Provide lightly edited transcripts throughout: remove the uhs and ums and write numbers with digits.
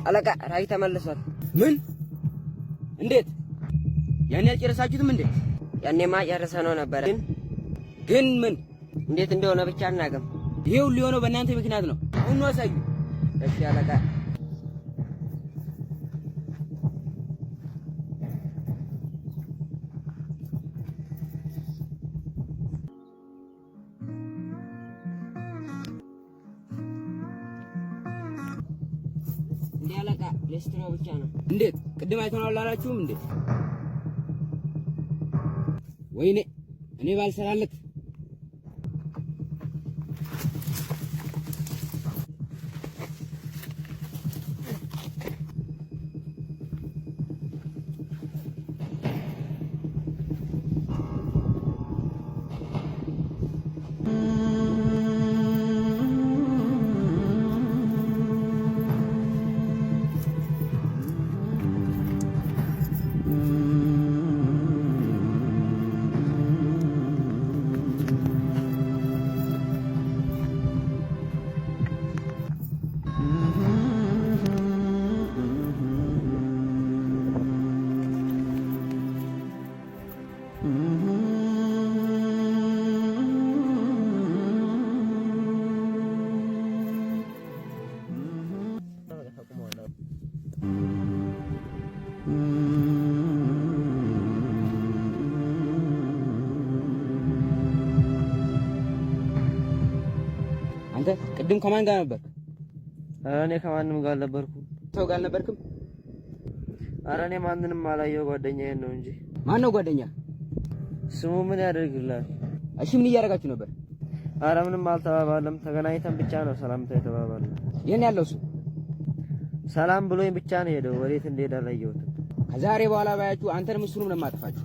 አለቃ ራይ ተመልሷል። ምን? እንዴት? ያኔ ያልጨረሳችሁትም እንዴ? ያኔማ ጨርሰነው ነበር። ግን ምን እንዴት እንደሆነ ብቻ አናውቅም። ይሄ ሁሉ የሆነው በእናንተ ምክንያት ነው። አሁን ነው አሳዩ። እሺ አለቃ። እንዴ አለቃ ሌስትሮ ብቻ ነው። እንዴት? ቅድም አይተናል አላላችሁም እንዴ? ወይኔ እኔ ባልሰራለት። አንተ ቅድም ከማን ጋር ነበር? ኧረ እኔ ከማንም ጋር አልነበርኩም። ሰው ጋር አልነበርክም? ኧረ እኔ ማንንም አላየሁ፣ ጓደኛዬን ነው እንጂ። ማን ነው ጓደኛ? ስሙ ምን ያደርግልሃል? እሺ ምን እያደረጋችሁ ነበር? ኧረ ምንም አልተባባለም። ተገናኝተን ብቻ ነው ሰላምታ የተባባልነው። የት ነው ያለው እሱ? ሰላም ብሎኝ ብቻ ነው ሄደው። ወዴት እንደሄደ አላየሁትም። ከዛሬ በኋላ ባያችሁ አንተንም እሱንም ነው የማጠፋችሁ።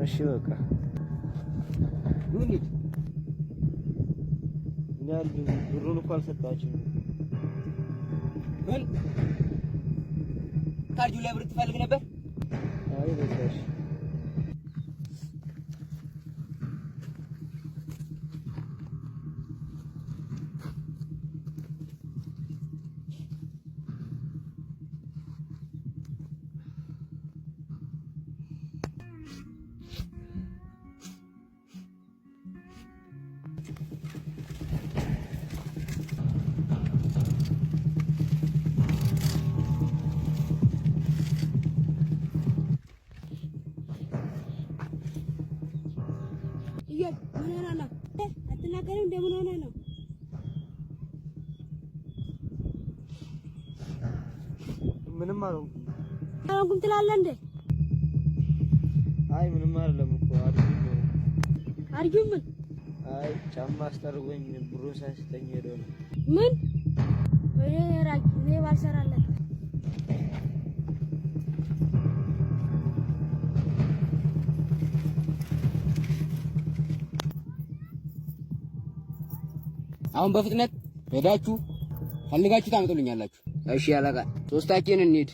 እሺ በቃ ምን ያሉ ብሩን እኮ አልሰጣችሁም። ምን ካርዱ ላይ ብር ትፈልግ ነበር? አይ በቃሽ። ምን ሆነ ነው? አትናገርም? እንደምን ሆነ ነው? ምንም አልሆንኩም። አልሆንኩም ትላለህ እንዴ? አይ ምንም አይደለም እኮ አርጁም። ምን? አይ ጫማ አስጠርጎኝ ብሩን ሳይሰጠኝ ሄዶ ነው። ምን? ወይ ራጅ እኔ ባልሰራለት አሁን በፍጥነት ሄዳችሁ ፈልጋችሁ ታመጡልኛላችሁ። እሺ አለቃ። ሶስታችን እንሂድ።